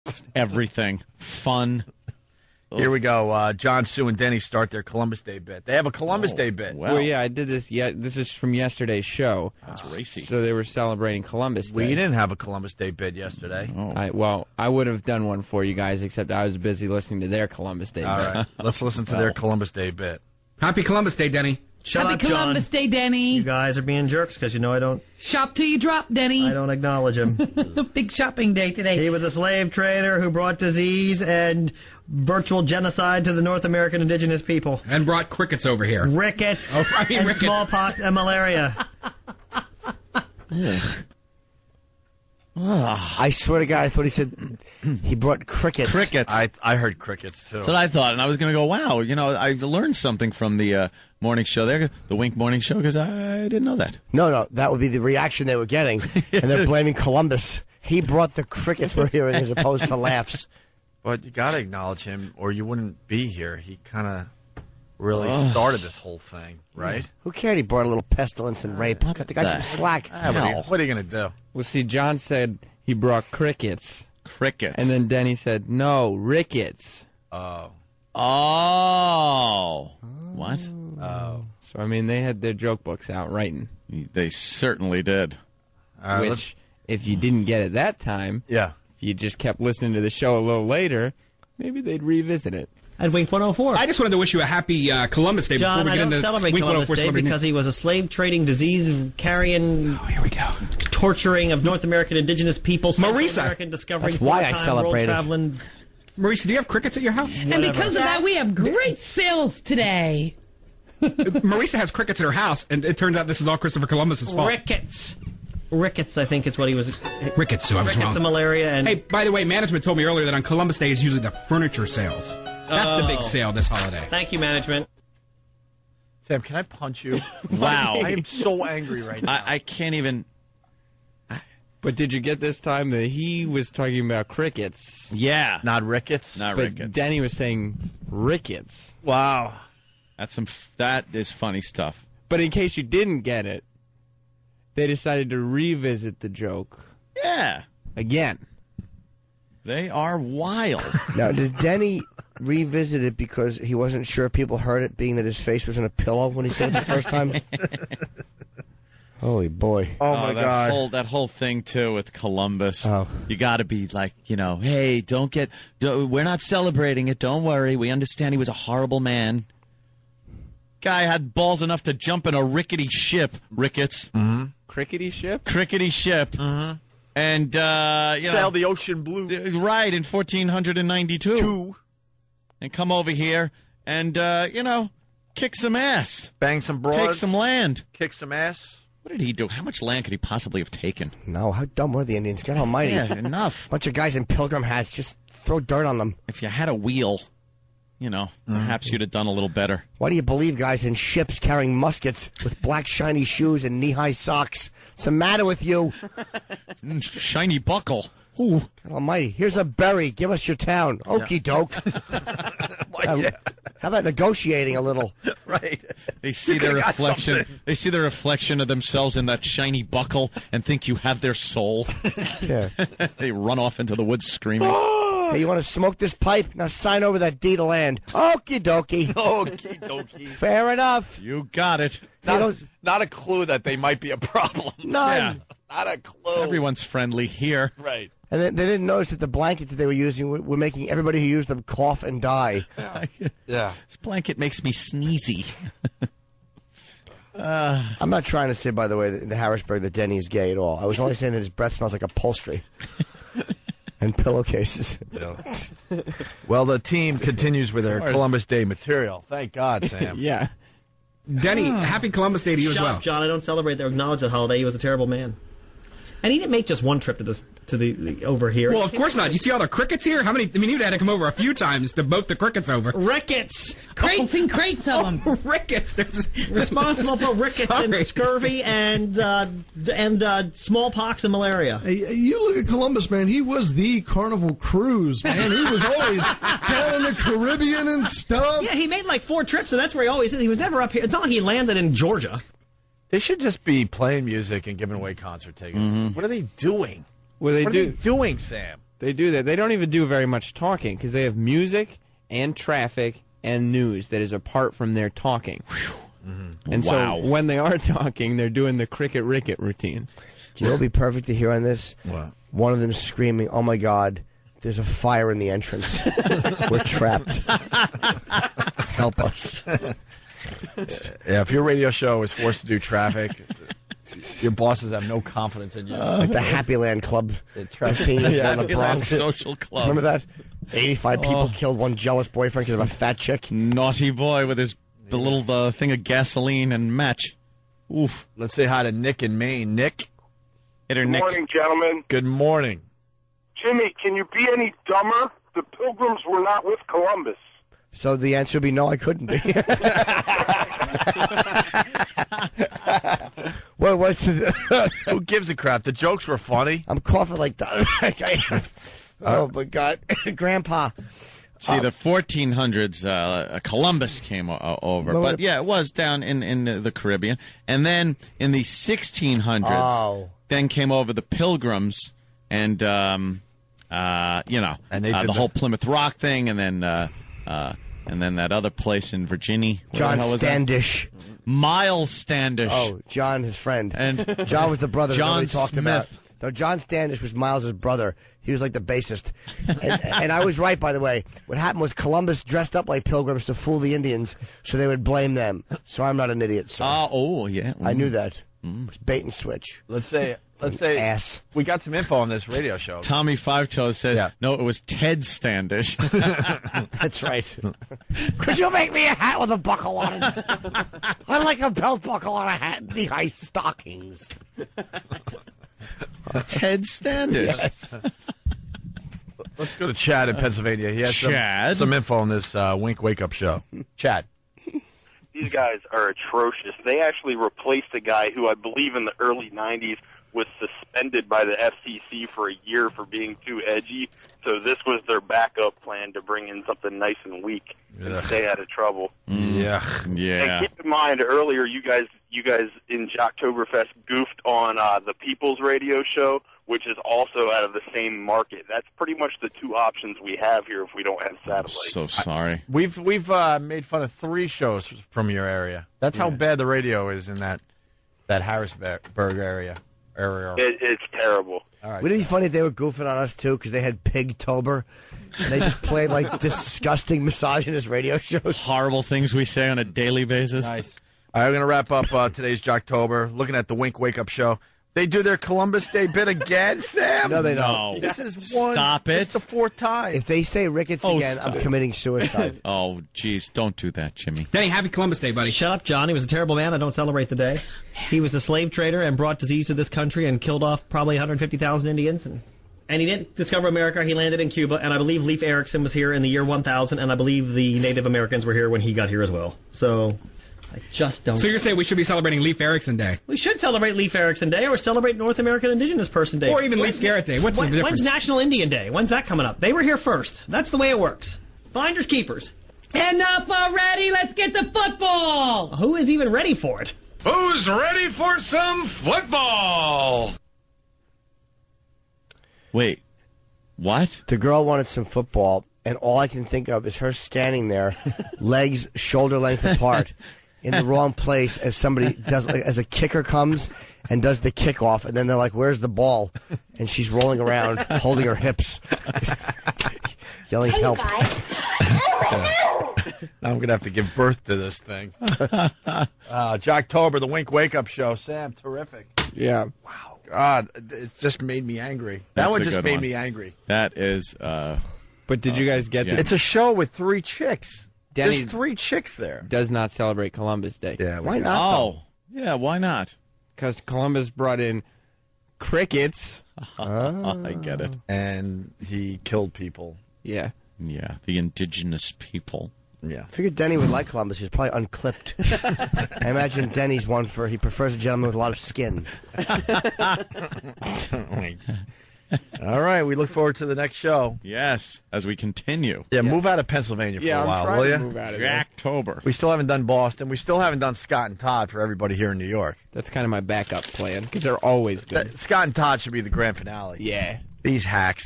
Just everything. Fun. Here we go. John, Sue, and Denny start their Columbus Day bit. They have a Columbus Day bit. Well, yeah, I did this. Yeah, this is from yesterday's show. That's racy. So they were celebrating Columbus Day. We didn't have a Columbus Day bit yesterday. Oh. I would have done one for you guys, except I was busy listening to their Columbus Day bit. All right, let's listen to their Columbus Day bit. Happy Columbus Day, Denny. Shut Happy up, John. Columbus Day, Denny. You guys are being jerks because you know I don't Shop till you drop, Denny. I don't acknowledge him. Big shopping day today. He was a slave trader who brought disease and virtual genocide to the North American indigenous people. And brought crickets over here. Rickets Oh, I mean and rickets. smallpox and malaria. I swear to God, I thought he said he brought crickets. Crickets. I heard crickets, too. That's what I thought, and I was going to go, wow, I learned something from the morning show there, the Wink morning show, because I didn't know that. No, that would be the reaction they were getting. And they're blaming Columbus. He brought the crickets we're hearing as opposed to laughs. But you got to acknowledge him, or you wouldn't be here. He kind of really started this whole thing, right? Who cared? He brought a little pestilence and rape. Cut the guy some slack. What are you going to do? Well, see, John said he brought crickets. Crickets. And then Denny said, no, rickets. Oh. What? Oh. So, I mean, they had their joke books out writing. They certainly did. Which, if you didn't get it that time, Yeah. if you just kept listening to the show a little later, maybe they'd revisit it. And Wink 104. I just wanted to wish you a happy Columbus Day John, before we I get don't into celebrate Wink Columbus 104 Day celebrity because news. he was a slave-trading, disease-carrying, Oh, here we go. torturing of North American indigenous people. Central Marisa. American discovering That's why I full-time, celebrated. world-traveling. Marisa, do you have crickets at your house? And because of that, we have great sales today. Marisa has crickets at her house, and it turns out this is all Christopher Columbus's fault. Rickets, I think it's what he was. Rickets, so I was Rickets wrong. and malaria. And Hey, by the way, management told me earlier that on Columbus Day is usually the furniture sales. That's the big sale this holiday. thank you, management. Sam, can I punch you? Wow. I am so angry right now. I can't even... But did you get this time that he was talking about crickets? Yeah. Not rickets? Not But rickets. Denny was saying rickets. Wow. That is funny stuff. But in case you didn't get it, they decided to revisit the joke Yeah. again. They are wild. Now, did Denny revisit it because he wasn't sure people heard it, being that his face was in a pillow when he said it the first time? Holy boy. Oh, my God. That whole thing, too, with Columbus. Oh. You got to be like, hey, we're not celebrating it. Don't worry. We understand he was a horrible man. Guy had balls enough to jump in a rickety ship, Ricketts. Mm-hmm. Crickety ship? Crickety ship. Mm-hmm. And, Sail the ocean blue. Right, in 1492. And come over here and, kick some ass. Bang some broads. Take some land. Kick some ass. What did he do? How much land could he possibly have taken? No, how dumb were the Indians? God almighty. Yeah, enough. Bunch of guys in pilgrim hats, just throw dirt on them. If you had a wheel, perhaps you'd have done a little better. Why do you believe guys in ships carrying muskets with black shiny shoes and knee-high socks? What's the matter with you? Shiny buckle. Ooh. God almighty. Here's a berry. Give us your town. Okie doke. How about negotiating a little? Right. They see their reflection. They see the reflection of themselves in that shiny buckle and think you have their soul. Yeah. They run off into the woods screaming. Hey, you want to smoke this pipe? Now sign over that deed of land. Okie dokie. Okie dokie. Fair enough. You got it. Not a clue that they might be a problem. None. Yeah. Not a clue. Everyone's friendly here. Right. And then they didn't notice that the blankets that they were using were making everybody who used them cough and die. Yeah. This blanket makes me sneezy. I'm not trying to say, by the way, that in Harrisburg that Denny is gay at all. I was only saying that his breath smells like upholstery and pillowcases. Yeah. Well, the team continues with their Columbus Day material. Thank God, Sam. Yeah. Denny, happy Columbus Day to you as Shut well. up, John. I don't celebrate or acknowledge that holiday. He was a terrible man. And he didn't make just one trip to the over here. Well, of course not. You see all the crickets here? How many? I mean, you'd had to come over a few times to boat the crickets over. Rickets! Crates and crates of them. Rickets! There's Responsible for rickets and Sorry. scurvy and smallpox and malaria. Hey, you look at Columbus, man. He was the Carnival Cruise, man. He was always down in the Caribbean and stuff. Yeah, he made like 4 trips, and that's where he always is. He was never up here. It's not like he landed in Georgia. They should just be playing music and giving away concert tickets. What are they doing? What are they What are they doing, Sam? They do that. They don't even do very much talking because they have music and traffic and news that is apart from their talking. And Wow. so when they are talking, they're doing the cricket ricket routine. Do you know what would be perfect to hear on this? What? One of them screaming, "Oh my God, there's a fire in the entrance. We're trapped. Help us." Yeah, if your radio show is forced to do traffic, your bosses have no confidence in you. Like the Happy Land Club routine Yeah, in the Happy Land Bronx. Social Club. Remember that? 85 people killed one jealous boyfriend because of a fat chick. Naughty boy with the little thing of gasoline and match. Oof. Let's say hi to Nick in Maine. Nick, Hit her, Good Nick. morning, gentlemen. good morning. Jimmy, can you be any dumber? The Pilgrims were not with Columbus. So the answer would be no, I couldn't be. What was the... Who gives a crap? The jokes were funny. I'm coughing like that. Oh, my God. Grandpa. See, the 1400s, Columbus came over. But, yeah, it was down in the Caribbean. And then in the 1600s, then came over the Pilgrims and, and And they did the whole Plymouth Rock thing and then that other place in Virginia. Where John the hell was that? Standish. Miles Standish. Oh, John, his friend. And John was the brother John that nobody talked about. Smith. No, John Standish was Miles' brother. He was like the bassist. And I was right, by the way. What happened was Columbus dressed up like pilgrims to fool the Indians so they would blame them. So I'm not an idiot, sir. Yeah. I knew that. It was bait and switch. Let's say Ass. we got some info on this radio show. Tommy Five Toes says, Yeah. no, it was Ted Standish. That's right. Could you make me a hat with a buckle on it? I like a belt buckle on a hat and the high stockings. Ted Standish. Yes. Let's go to Chad in Pennsylvania. He has Chad? some info on this Wink Wake Up show. Chad. These guys are atrocious. They actually replaced a guy who I believe in the early 90s was suspended by the FCC for a year for being too edgy. So this was their backup plan to bring in something nice and weak and stay out of trouble. Yeah. Yeah. And keep in mind, earlier you guys in Jocktoberfest goofed on the People's Radio show, which is also out of the same market. That's pretty much the two options we have here if we don't have satellite. So sorry. We've made fun of 3 shows from your area. That's how bad the radio is in that Harrisburg area. It's terrible. All right. Wouldn't it be funny if they were goofing on us, too, because they had Pigtober? And they just played, like, disgusting misogynist radio shows. Horrible things we say on a daily basis. Nice. All right, we're going to wrap up today's Jocktober, looking at the Wink Wake Up show. They do their Columbus Day bit again, Sam? No, they don't. No. This is one. Stop it. It's the 4th time. If they say rickets again, I'm committing suicide. Oh, jeez, don't do that, Jimmy. Denny, happy Columbus Day, buddy. Shut up, John. He was a terrible man. I don't celebrate the day. He was a slave trader and brought disease to this country and killed off probably 150,000 Indians. And he didn't discover America. He landed in Cuba. And I believe Leif Erikson was here in the year 1000. And I believe the Native Americans were here when he got here as well. So I just don't. So you're saying we should be celebrating Leif Erikson Day? We should celebrate Leif Erikson Day or celebrate North American Indigenous Person Day. Or even Leif Garrett Day. What's the difference? When's National Indian Day? When's that coming up? They were here first. That's the way it works. Finders keepers. Enough already. Let's get to football. Who is even ready for it? Who's ready for some football? Wait, what? The girl wanted some football, and all I can think of is her standing there, legs shoulder length apart, in the wrong place as somebody does, like, as a kicker comes and does the kickoff, and then they're like, "Where's the ball?" And she's rolling around, holding her hips, yelling, "Help!" Now I'm going to have to give birth to this thing. Jocktober, the Wink Wake Up show. Sam, terrific. Yeah. Wow. God, it just made me angry. That That's one a just good made one. me angry. That is, But did you guys get yeah. the... It's a show with 3 chicks. Denny There's 3 chicks there. does not celebrate Columbus Day. Yeah. Why not? oh, yeah, why not? Because Columbus brought in crickets. I get it. And he killed people. Yeah. Yeah, the indigenous people. Yeah. I figured Denny would like Columbus. He was probably unclipped. I imagine Denny's one for he prefers a gentleman with a lot of skin. All right. We look forward to the next show. Yes, as we continue. Yeah, move out of Pennsylvania for a while, will you? move out of there. Jocktober. We still haven't done Boston. We still haven't done Scott and Todd for everybody here in New York. That's kind of my backup plan because they're always good. Scott and Todd should be the grand finale. Yeah. These hacks.